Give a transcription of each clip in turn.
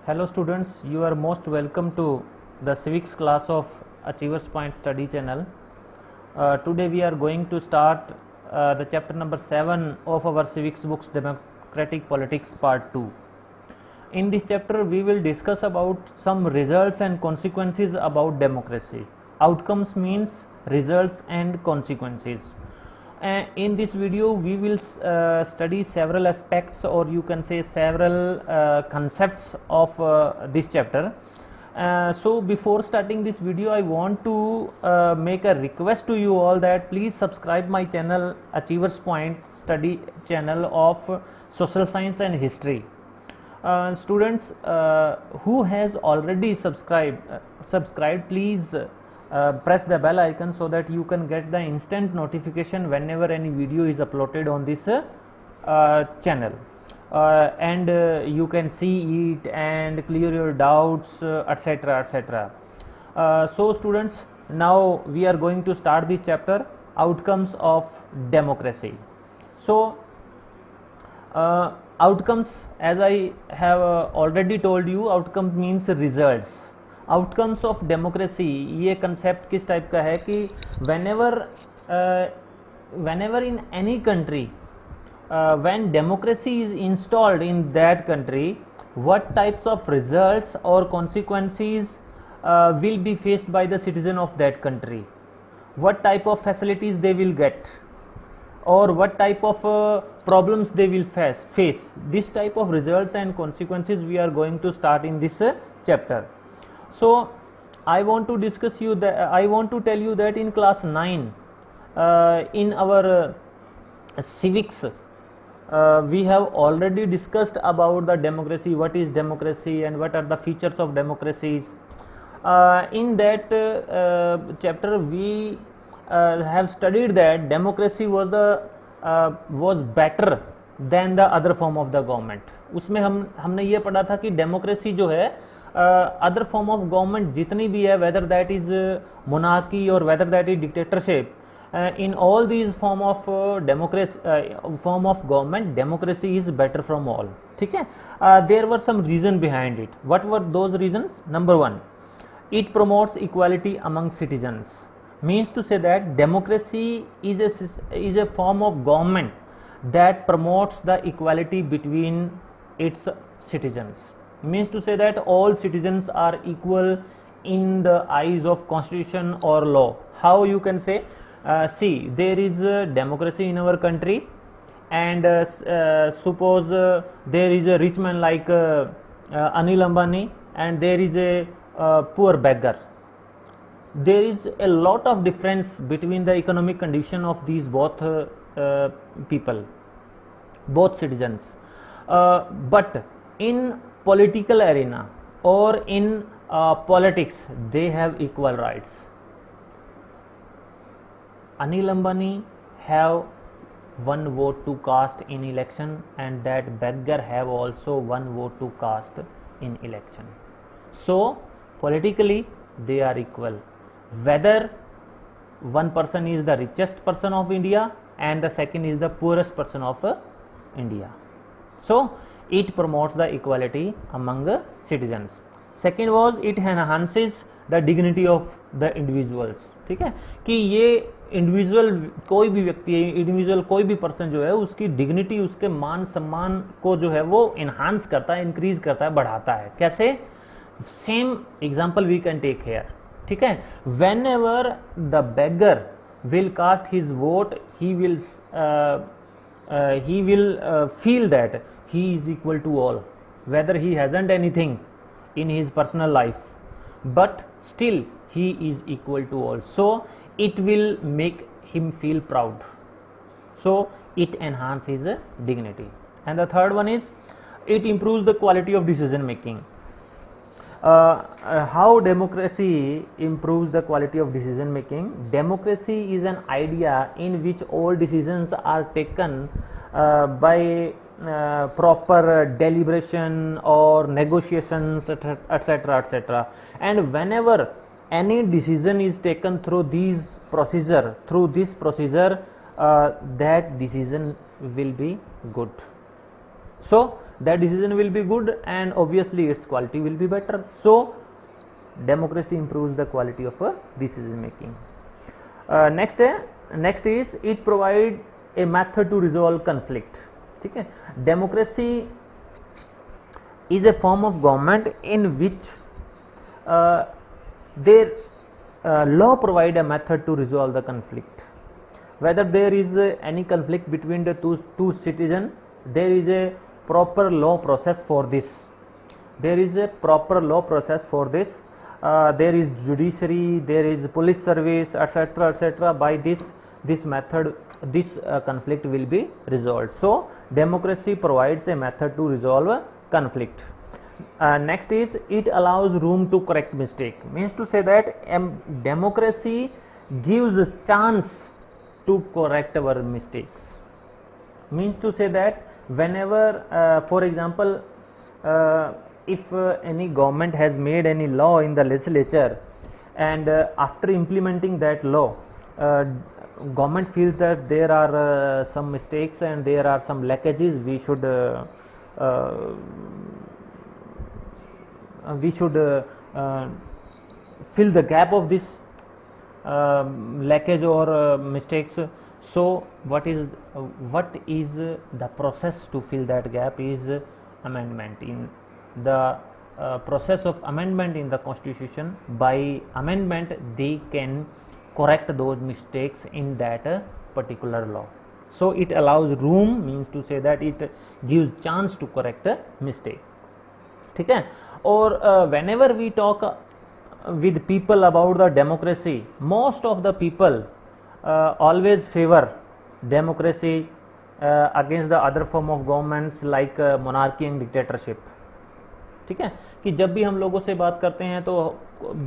Hello students, you are most welcome to the civics class of Achievers Point study channel. Today we are going to start the chapter number 7 of our civics books, Democratic Politics part 2. In this chapter we will discuss about some results and consequences about democracy. Outcomes means results and consequences. In this video we will study several aspects, or you can say several concepts of this chapter. So before starting this video, I want to make a request to you all that please subscribe my channel, Achievers Point study channel of social science and history. Students who has already subscribed, please press the bell icon so that you can get the instant notification whenever any video is uploaded on this channel, and you can see it and clear your doubts, etc., etc. So students, now we are going to start this chapter, outcomes of democracy. So outcomes, as I have already told you, outcome means results. Outcomes of democracy, ये concept किस type का है कि whenever in any country when democracy is installed in that country, what types of results or consequences will be faced by the citizen of that country, what type of facilities they will get, or what type of problems they will face. This type of results and consequences we are going to start in this chapter. So I want to discuss you that I want to tell you that in class 9 in our civics we have already discussed about the democracy, what is democracy and what are the features of democracies. In that chapter we have studied that democracy was better than the other form of the government. उसमें हमने ये पढ़ा था कि democracy जो है other form of government जितनी भी है, वेदर दैट इज मोनार्की और whether that is dictatorship, in all these form of form of government, democracy is better from all. ठीक है. There were some reason behind it. What were those reasons? Number 1, it promotes equality among citizens. Means to say that democracy is a form of government that promotes the equality between its citizens. Means to say that all citizens are equal in the eyes of constitution or law. How you can say? See, there is democracy in our country, and suppose there is a rich man like Anil Ambani, and there is a poor beggar. There is a lot of difference between the economic condition of these both people, both citizens, but in political arena or in politics they have equal rights. Anil Ambani have one vote to cast in election, and that beggar have also one vote to cast in election. So politically they are equal, whether one person is the richest person of India and the second is the poorest person of India. So it promotes the equality among citizens. Second was it enhances the dignity of the individuals. ठीक है कि ये individual कोई भी व्यक्ति है, individual कोई भी पर्सन जो है, उसकी डिग्निटी, उसके मान सम्मान को जो है वो इनहांस करता है, इंक्रीज करता है, बढ़ाता है. कैसे? Same example we can take here. ठीक है. Whenever the beggar will cast his vote, he will feel that he is equal to all, whether he hasn't anything in his personal life, but still he is equal to all. So it will make him feel proud. So it enhances his dignity. And the third one is it improves the quality of decision making. How democracy improves the quality of decision making? Democracy is an idea in which all decisions are taken by proper deliberation or negotiations, etc., etc. And whenever any decision is taken through this procedure, that decision will be good. So that decision will be good and obviously its quality will be better. So democracy improves the quality of decision making. Next is it provide a method to resolve conflict. ठीक है, democracy is a form of government in which their law provide a method to resolve the conflict. Whether there is any conflict between the two citizens, there is a proper law process for this. There is a proper law process for this. There is judiciary, there is police service, etc., etc. By this method, this conflict will be resolved. So democracy provides a method to resolve a conflict. Next is it allows room to correct mistake. Means to say that democracy gives a chance to correct our mistakes. Means to say that whenever for example if any government has made any law in the legislature and after implementing that law government feels that there are some mistakes and there are some lackages, we should fill the gap of this lackage or mistakes. So what is the process to fill that gap is amendment. In the process of amendment in the constitution, by amendment they can correct those mistakes in that particular law. So it allows room, means to say that it gives chance to correct a mistake. ठीक है, और whenever we talk with people about the democracy, most of the people always favor democracy against the other form of governments like monarchy and dictatorship. ठीक है, कि जब भी हम लोगों से बात करते हैं तो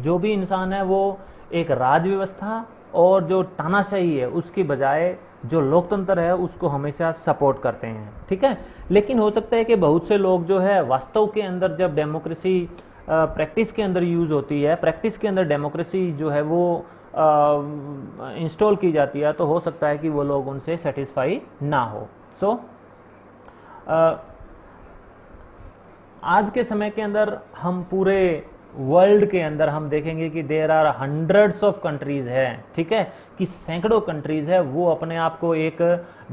जो भी इंसान है वो एक राज व्यवस्था और जो तानाशाही है उसकी बजाय जो लोकतंत्र है उसको हमेशा सपोर्ट करते हैं. ठीक है, लेकिन हो सकता है कि बहुत से लोग जो है वास्तव के अंदर जब डेमोक्रेसी प्रैक्टिस के अंदर यूज होती है, प्रैक्टिस के अंदर डेमोक्रेसी जो है वो इंस्टॉल की जाती है, तो हो सकता है कि वो लोग उनसे सेटिस्फाई ना हो. सो आज के समय के अंदर हम पूरे वर्ल्ड के अंदर हम देखेंगे कि there are hundreds of countries है. ठीक है, कि सैकड़ों कंट्रीज है वो अपने आप को एक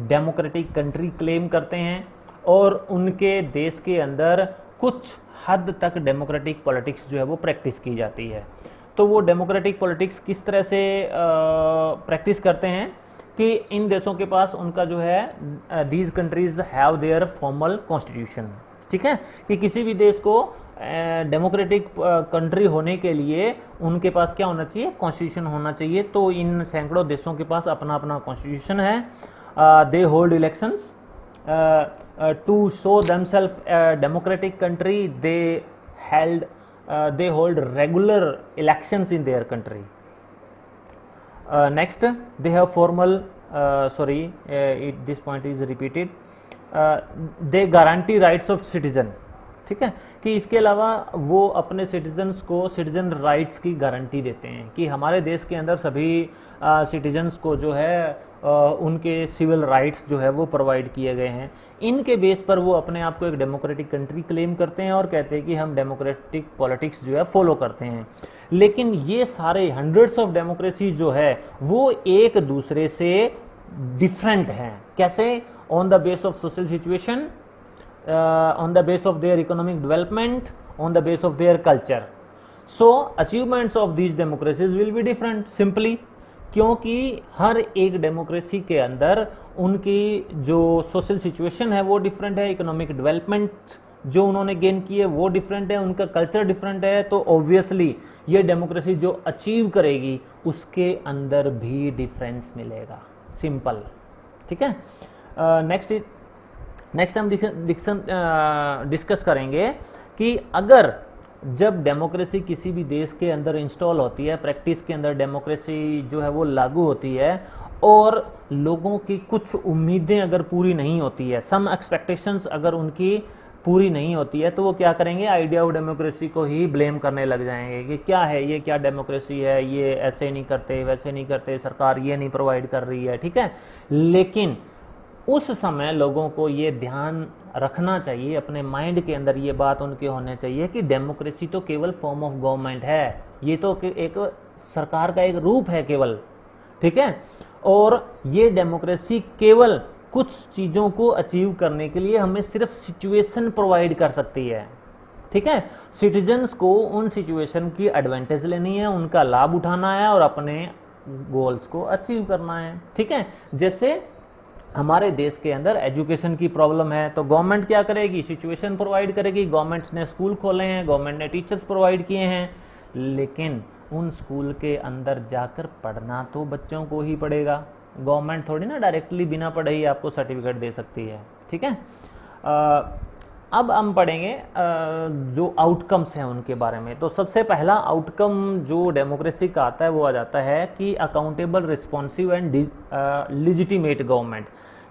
डेमोक्रेटिक कंट्री क्लेम करते हैं और उनके देश के अंदर कुछ हद तक डेमोक्रेटिक पॉलिटिक्स जो है वो प्रैक्टिस की जाती है. तो वो डेमोक्रेटिक पॉलिटिक्स किस तरह से प्रैक्टिस करते हैं कि इन देशों के पास उनका जो है these countries have their formal constitution. ठीक है, कि किसी भी देश को डेमोक्रेटिक कंट्री होने के लिए उनके पास क्या होना चाहिए, कॉन्स्टिट्यूशन होना चाहिए. तो इन सैकड़ों देशों के पास अपना अपना कॉन्स्टिट्यूशन है. They hold elections to show themself democratic country. they hold regular elections in their country. Next they have formal this point is repeated. They guarantee rights of citizen. ठीक है, कि इसके अलावा वो अपने सिटीजन्स को सिटीजन राइट्स की guarantee देते हैं कि हमारे देश के अंदर सभी सिटीजन्स को जो है उनके सिविल राइट्स जो है वो प्रोवाइड किए गए हैं. इनके बेस पर वो अपने आप को एक डेमोक्रेटिक कंट्री क्लेम करते हैं और कहते हैं कि हम डेमोक्रेटिक पॉलिटिक्स जो है फॉलो करते हैं. लेकिन ये सारे हंड्रेड्स ऑफ डेमोक्रेसी जो है वो एक दूसरे से डिफरेंट हैं. कैसे? On the base of social situation, on the base of their economic development, on the base of their culture. So achievements of these democracies will be different simply क्योंकि हर एक डेमोक्रेसी के अंदर उनकी जो सोशल सिचुएशन है वो different है, economic development जो उन्होंने गेन की है वो डिफरेंट है, उनका कल्चर डिफरेंट है. तो ऑब्वियसली ये डेमोक्रेसी जो अचीव करेगी उसके अंदर भी डिफरेंस मिलेगा. सिंपल. ठीक है, नेक्स्ट हम डिस्कस करेंगे कि अगर जब डेमोक्रेसी किसी भी देश के अंदर इंस्टॉल होती है, प्रैक्टिस के अंदर डेमोक्रेसी जो है वो लागू होती है और लोगों की कुछ उम्मीदें अगर पूरी नहीं होती है, सम एक्सपेक्टेशंस अगर उनकी पूरी नहीं होती है, तो वो क्या करेंगे, आइडिया ऑफ डेमोक्रेसी को ही ब्लेम करने लग जाएंगे कि क्या है ये, क्या डेमोक्रेसी है, ये ऐसे नहीं करते, वैसे नहीं करते, सरकार ये नहीं प्रोवाइड कर रही है. ठीक है, लेकिन उस समय लोगों को ये ध्यान रखना चाहिए, अपने माइंड के अंदर ये बात उनके होने चाहिए कि डेमोक्रेसी तो केवल फॉर्म ऑफ गवर्नमेंट है, ये तो एक सरकार का एक रूप है केवल, ठीक है। और ये डेमोक्रेसी केवल कुछ चीज़ों को अचीव करने के लिए हमें सिर्फ सिचुएशन प्रोवाइड कर सकती है, ठीक है। सिटीजन्स को उन सिचुएशन की एडवांटेज लेनी है, उनका लाभ उठाना है और अपने गोल्स को अचीव करना है, ठीक है। जैसे हमारे देश के अंदर एजुकेशन की प्रॉब्लम है तो गवर्नमेंट क्या करेगी, सिचुएशन प्रोवाइड करेगी। गवर्नमेंट ने स्कूल खोले हैं, गवर्नमेंट ने टीचर्स प्रोवाइड किए हैं, लेकिन उन स्कूल के अंदर जाकर पढ़ना तो बच्चों को ही पड़ेगा। गवर्नमेंट थोड़ी ना डायरेक्टली बिना पढ़े ही आपको सर्टिफिकेट दे सकती है, ठीक है। अब हम पढ़ेंगे जो आउटकम्स हैं उनके बारे में। तो सबसे पहला आउटकम जो डेमोक्रेसी का आता है वो आ जाता है कि accountable, responsive and legitimate government,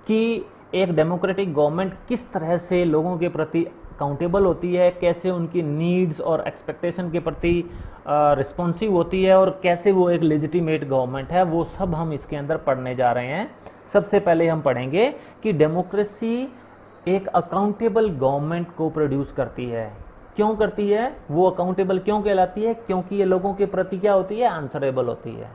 कि एक डेमोक्रेटिक गवर्नमेंट किस तरह से लोगों के प्रति अकाउंटेबल होती है, कैसे उनकी नीड्स और एक्सपेक्टेशन के प्रति रिस्पॉन्सिव होती है और कैसे वो एक लेजिटिमेट गवर्नमेंट है, वो सब हम इसके अंदर पढ़ने जा रहे हैं। सबसे पहले हम पढ़ेंगे कि डेमोक्रेसी एक अकाउंटेबल गवर्नमेंट को प्रोड्यूस करती है। क्यों करती है, वो अकाउंटेबल क्यों कहलाती है, क्योंकि ये लोगों के प्रति क्या होती है, आंसरेबल होती है,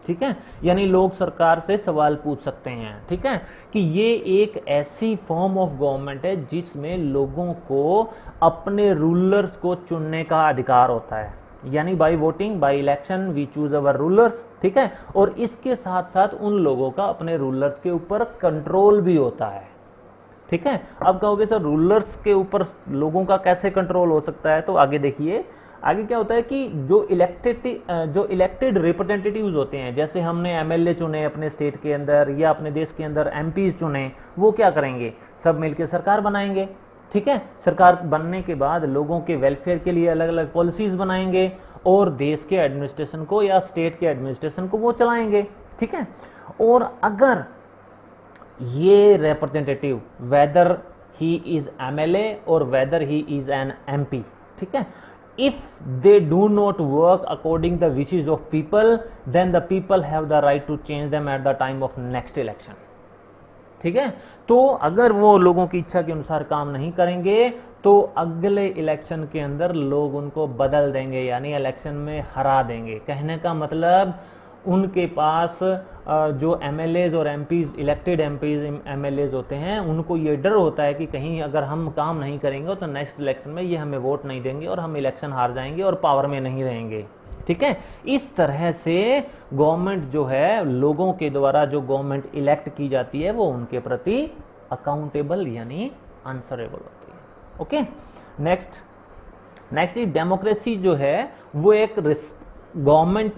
ठीक है। यानी लोग सरकार से सवाल पूछ सकते हैं, ठीक है, कि ये एक ऐसी फॉर्म ऑफ गवर्नमेंट है जिसमें लोगों को अपने रूलर्स को चुनने का अधिकार होता है, यानी by voting, by election we choose our rulers, ठीक है। और इसके साथ साथ उन लोगों का अपने रूलर्स के ऊपर कंट्रोल भी होता है, ठीक है। अब कहोगे सर रूलर्स के ऊपर लोगों का कैसे कंट्रोल हो सकता है, तो आगे देखिए। आगे क्या होता है कि जो इलेक्टेड रिप्रेजेंटेटिव्स होते हैं, जैसे हमने एमएलए चुने अपने स्टेट के अंदर या अपने देश के अंदर एमपीज चुने, वो क्या करेंगे, सब मिलकर सरकार बनाएंगे, ठीक है। सरकार बनने के बाद लोगों के वेलफेयर के लिए अलग अलग पॉलिसीज बनाएंगे और देश के एडमिनिस्ट्रेशन को या स्टेट के एडमिनिस्ट्रेशन को वो चलाएंगे, ठीक है। और अगर ये representative whether he is MLA और whether he is an MP, ठीक है, if they do not work according the wishes of people, then the people have the right to change them at the time of next election, ठीक है। तो अगर वो लोगों की इच्छा के अनुसार काम नहीं करेंगे तो अगले इलेक्शन के अंदर लोग उनको बदल देंगे, यानी इलेक्शन में हरा देंगे। कहने का मतलब उनके पास जो एमएलएज और एमपीज, इलेक्टेड एमपीज एमएलएज होते हैं, उनको ये डर होता है कि कहीं अगर हम काम नहीं करेंगे तो नेक्स्ट इलेक्शन में ये हमें वोट नहीं देंगे और हम इलेक्शन हार जाएंगे और पावर में नहीं रहेंगे, ठीक है। इस तरह से गवर्नमेंट जो है, लोगों के द्वारा जो गवर्नमेंट इलेक्ट की जाती है, वो उनके प्रति अकाउंटेबल यानी आंसरेबल होती है, ओके। नेक्स्ट डेमोक्रेसी जो है वो एक गवर्नमेंट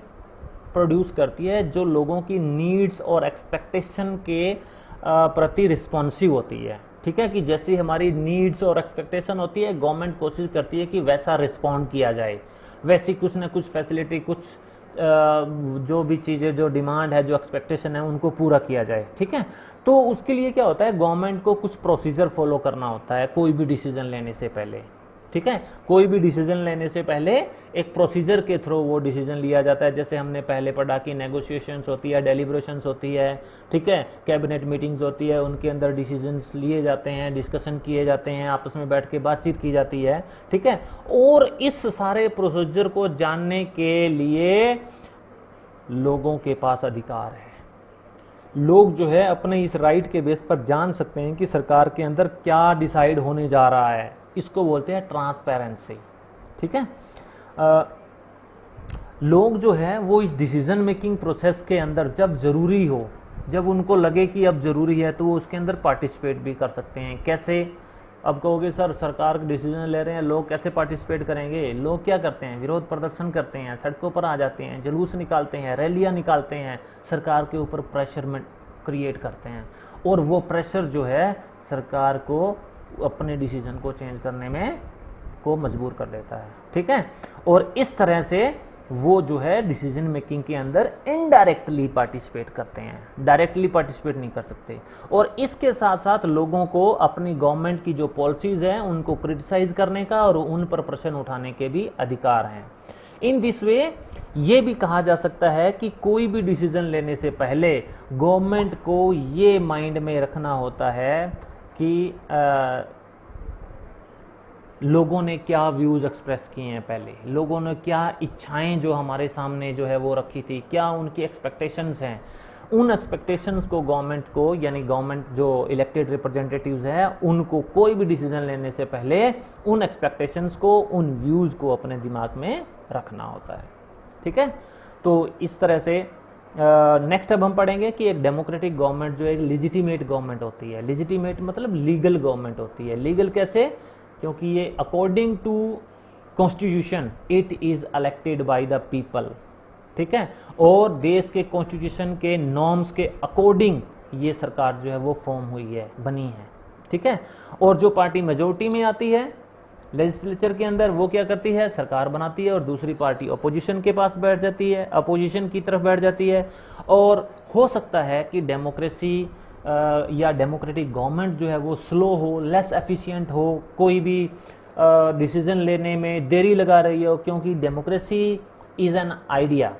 प्रोड्यूस करती है जो लोगों की नीड्स और एक्सपेक्टेशन के प्रति रिस्पॉन्सिव होती है, ठीक है। कि जैसी हमारी नीड्स और एक्सपेक्टेशन होती है, गवर्नमेंट कोशिश करती है कि वैसा रिस्पॉन्ड किया जाए, वैसी कुछ ना कुछ फैसिलिटी, कुछ जो भी चीज़ें, जो डिमांड है, जो एक्सपेक्टेशन है, उनको पूरा किया जाए, ठीक है। तो उसके लिए क्या होता है, गवर्नमेंट को कुछ प्रोसीजर फॉलो करना होता है कोई भी डिसीजन लेने से पहले, ठीक है। कोई भी डिसीजन लेने से पहले एक प्रोसीजर के थ्रू वो डिसीजन लिया जाता है। जैसे हमने पहले पढ़ा कि नेगोशिएशंस होती है, डेलिब्रेशंस होती है, ठीक है, कैबिनेट मीटिंग्स होती है, उनके अंदर डिसीजंस लिए जाते हैं, डिस्कशन किए जाते हैं, आपस में बैठ के बातचीत की जाती है, ठीक है। और इस सारे प्रोसीजर को जानने के लिए लोगों के पास अधिकार है। लोग जो है अपने इस राइट के बेस पर जान सकते हैं कि सरकार के अंदर क्या डिसाइड होने जा रहा है। इसको बोलते हैं ट्रांसपेरेंसी, ठीक है। लोग जो है वो इस डिसीजन मेकिंग प्रोसेस के अंदर जब जरूरी हो, जब उनको लगे कि अब जरूरी है, तो वो उसके अंदर पार्टिसिपेट भी कर सकते हैं। कैसे, अब कहोगे सर सरकार डिसीजन ले रहे हैं, लोग कैसे पार्टिसिपेट करेंगे। लोग क्या करते हैं, विरोध प्रदर्शन करते हैं, सड़कों पर आ जाते हैं, जुलूस निकालते हैं, रैलियां निकालते हैं, सरकार के ऊपर प्रेशर में क्रिएट करते हैं, और वो प्रेशर जो है सरकार को अपने डिसीजन को चेंज करने में को मजबूर कर देता है, ठीक है। और इस तरह से वो जो है डिसीजन मेकिंग के अंदर इनडायरेक्टली पार्टिसिपेट करते हैं, डायरेक्टली पार्टिसिपेट नहीं कर सकते। और इसके साथ साथ लोगों को अपनी गवर्नमेंट की जो पॉलिसीज हैं उनको क्रिटिसाइज करने का और उन पर प्रश्न उठाने के भी अधिकार हैं। इन दिस वे ये भी कहा जा सकता है कि कोई भी डिसीजन लेने से पहले गवर्नमेंट को ये माइंड में रखना होता है कि लोगों ने क्या व्यूज़ एक्सप्रेस किए हैं, पहले लोगों ने क्या इच्छाएं जो हमारे सामने जो है वो रखी थी, क्या उनकी एक्सपेक्टेशंस हैं, उन एक्सपेक्टेशंस को गवर्नमेंट को, यानी गवर्नमेंट जो इलेक्टेड रिप्रेजेंटेटिव्स हैं उनको कोई भी डिसीजन लेने से पहले उन एक्सपेक्टेशंस को, उन व्यूज़ को अपने दिमाग में रखना होता है। ठीक है, तो इस तरह से नेक्स्ट अब हम पढ़ेंगे कि एक डेमोक्रेटिक गवर्नमेंट जो एक लिजिटिमेट गवर्नमेंट होती है। लिजिटिमेट मतलब लीगल गवर्नमेंट होती है। लीगल कैसे? क्योंकि ये according to constitution it is elected by the people. ठीक है, और देश के कॉन्स्टिट्यूशन के नॉर्म्स के अकॉर्डिंग ये सरकार जो है वो फॉर्म हुई है, बनी है। ठीक है, और जो पार्टी मेजोरिटी में आती है लेजिस्लेचर के अंदर, वो क्या करती है? सरकार बनाती है, और दूसरी पार्टी अपोजिशन के पास बैठ जाती है, अपोजिशन की तरफ बैठ जाती है। और हो सकता है कि डेमोक्रेसी या डेमोक्रेटिक गवर्नमेंट जो है वो स्लो हो, लेस एफिशिएंट हो, कोई भी डिसीजन लेने में देरी लगा रही हो, क्योंकि democracy is an idea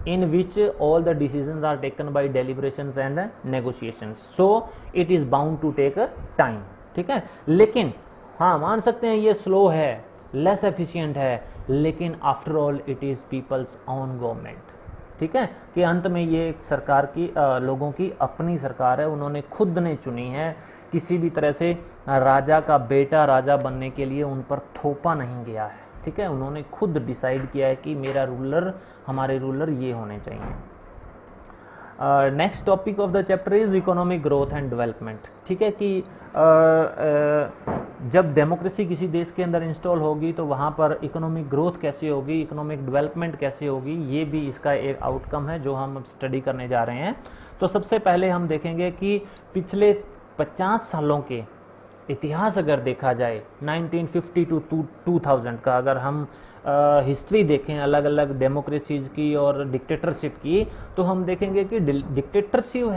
in which all the decisions are taken by deliberations and negotiations, so it is bound to take a time। ठीक है, लेकिन हाँ मान सकते हैं ये स्लो है, लेस एफिशिएंट है, लेकिन after all it is people's own government. ठीक है, कि अंत में ये एक सरकार की लोगों की अपनी सरकार है, उन्होंने खुद ने चुनी है, किसी भी तरह से राजा का बेटा राजा बनने के लिए उन पर थोपा नहीं गया है। ठीक है, उन्होंने खुद डिसाइड किया है कि मेरा रूलर, हमारे रूलर ये होने चाहिए। Next topic of the chapter is economic growth and development. ठीक है, कि जब डेमोक्रेसी किसी देश के अंदर इंस्टॉल होगी तो वहाँ पर इकोनॉमिक ग्रोथ कैसे होगी, इकोनॉमिक डेवलपमेंट कैसे होगी, ये भी इसका एक आउटकम है जो हम स्टडी करने जा रहे हैं। तो सबसे पहले हम देखेंगे कि पिछले 50 सालों के इतिहास अगर देखा जाए, 1950 टू 2000 का अगर हम हिस्ट्री देखें अलग अलग डेमोक्रेसीज की और डिक्टेटरशिप की, तो हम देखेंगे कि dictatorship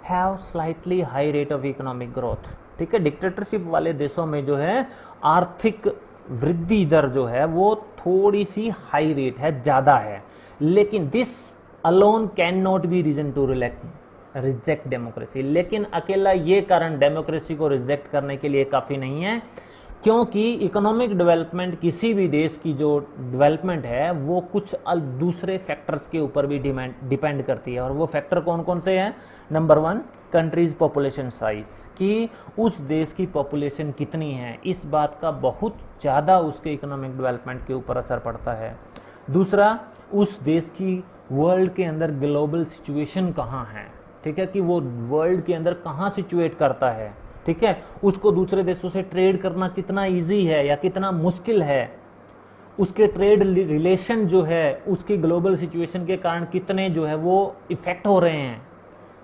have slightly high rate of economic growth. ठीक है, डिक्टेटरशिप वाले देशों में जो है आर्थिक वृद्धि दर जो है वो थोड़ी सी हाई रेट है, ज़्यादा है, लेकिन this alone can not be reason to reject democracy. लेकिन अकेला ये कारण डेमोक्रेसी को रिजेक्ट करने के लिए काफ़ी नहीं है, क्योंकि इकोनॉमिक डेवलपमेंट, किसी भी देश की जो डेवलपमेंट है वो कुछ दूसरे फैक्टर्स के ऊपर भी डिपेंड करती है। और वो फैक्टर कौन कौन से हैं? नंबर 1, कंट्रीज पॉपुलेशन साइज, कि उस देश की पॉपुलेशन कितनी है, इस बात का बहुत ज़्यादा उसके इकोनॉमिक डेवलपमेंट के ऊपर असर पड़ता है। दूसरा, उस देश की वर्ल्ड के अंदर ग्लोबल सिचुएशन कहाँ है। ठीक है, कि वो वर्ल्ड के अंदर कहाँ सिचुएट करता है। ठीक है, उसको दूसरे देशों से ट्रेड करना कितना इजी है या कितना मुश्किल है, उसके ट्रेड रिलेशन जो है उसकी ग्लोबल सिचुएशन के कारण कितने जो है वो इफेक्ट हो रहे हैं।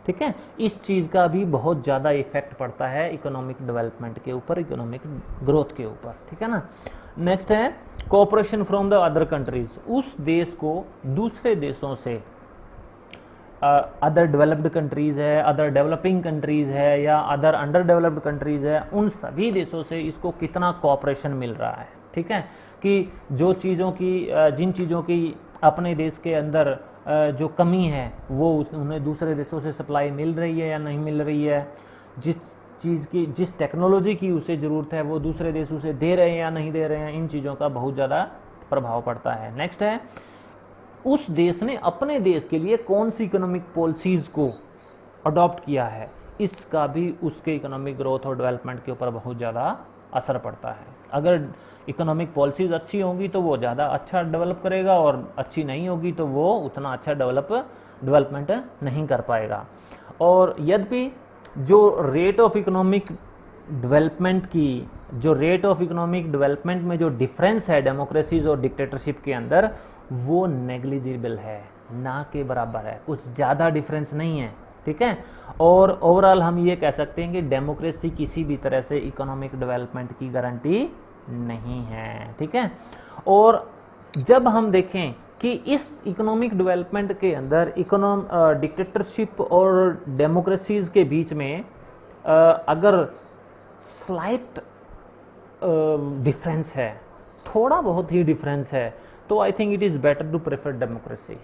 ठीक है, इस चीज़ का भी बहुत ज़्यादा इफेक्ट पड़ता है इकोनॉमिक डेवलपमेंट के ऊपर, इकोनॉमिक ग्रोथ के ऊपर। ठीक है ना। नेक्स्ट है cooperation from the other countries, उस देश को दूसरे देशों से, अदर डेवलप्ड कंट्रीज़ है, अदर डेवलपिंग कंट्रीज़ है या अदर अंडर डेवलप्ड कंट्रीज़ है, उन सभी देशों से इसको कितना कोऑपरेशन मिल रहा है। ठीक है, कि जो चीज़ों की, जिन चीज़ों की अपने देश के अंदर जो कमी है वो उन्हें दूसरे देशों से सप्लाई मिल रही है या नहीं मिल रही है, जिस चीज़ की, जिस टेक्नोलॉजी की उसे ज़रूरत है वो दूसरे देश उसे दे रहे हैं या नहीं दे रहे हैं, इन चीज़ों का बहुत ज़्यादा प्रभाव पड़ता है। नेक्स्ट है उस देश ने अपने देश के लिए कौन सी इकोनॉमिक पॉलिसीज़ को अडॉप्ट किया है, इसका भी उसके इकोनॉमिक ग्रोथ और डेवलपमेंट के ऊपर बहुत ज़्यादा असर पड़ता है। अगर इकोनॉमिक पॉलिसीज़ अच्छी होंगी तो वो ज़्यादा अच्छा डेवलप करेगा, और अच्छी नहीं होगी तो वो उतना अच्छा डेवलपमेंट नहीं कर पाएगा। और यद्यपि जो रेट ऑफ इकोनॉमिक डेवलपमेंट की, जो रेट ऑफ इकोनॉमिक डेवलपमेंट में जो डिफरेंस है डेमोक्रेसीज और डिक्टेटरशिप के अंदर, वो नेग्लिजिबल है, ना के बराबर है, कुछ ज़्यादा डिफरेंस नहीं है। ठीक है, और ओवरऑल हम ये कह सकते हैं कि डेमोक्रेसी किसी भी तरह से इकोनॉमिक डेवलपमेंट की गारंटी नहीं है। ठीक है, और जब हम देखें कि इस इकोनॉमिक डेवलपमेंट के अंदर डिक्टेटरशिप और डेमोक्रेसीज के बीच में अगर स्लाइट डिफरेंस है, थोड़ा बहुत ही डिफरेंस है, तो I think it is better to prefer democracy.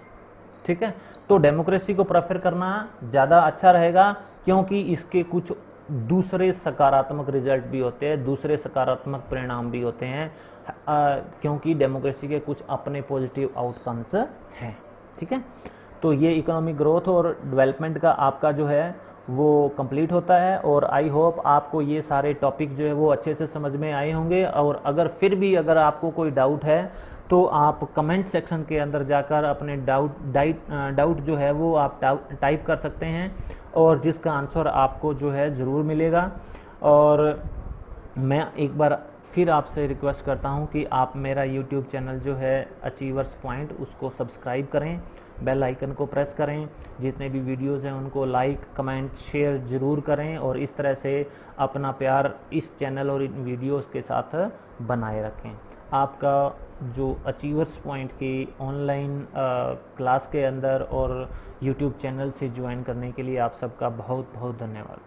ठीक है, तो डेमोक्रेसी को प्रेफर करना ज़्यादा अच्छा रहेगा, क्योंकि इसके कुछ दूसरे सकारात्मक रिजल्ट भी होते हैं, दूसरे सकारात्मक परिणाम भी होते हैं, क्योंकि डेमोक्रेसी के कुछ अपने पॉजिटिव आउटकम्स हैं। ठीक है, तो ये इकोनॉमिक ग्रोथ और डेवलपमेंट का आपका जो है वो कंप्लीट होता है। और आई होप आपको ये सारे टॉपिक जो है वो अच्छे से समझ में आए होंगे। और अगर फिर भी अगर आपको कोई डाउट है तो आप कमेंट सेक्शन के अंदर जाकर अपने डाउट जो है वो आप टाइप कर सकते हैं, और जिसका आंसर आपको जो है ज़रूर मिलेगा। और मैं एक बार फिर आपसे रिक्वेस्ट करता हूं कि आप मेरा यूट्यूब चैनल जो है अचीवर्स पॉइंट उसको सब्सक्राइब करें, बेल आइकन को प्रेस करें, जितने भी वीडियोस हैं उनको लाइक कमेंट शेयर ज़रूर करें, और इस तरह से अपना प्यार इस चैनल और इन वीडियोस के साथ बनाए रखें। आपका जो अचीवर्स पॉइंट की ऑनलाइन क्लास के अंदर और यूट्यूब चैनल से ज्वाइन करने के लिए आप सबका बहुत बहुत धन्यवाद।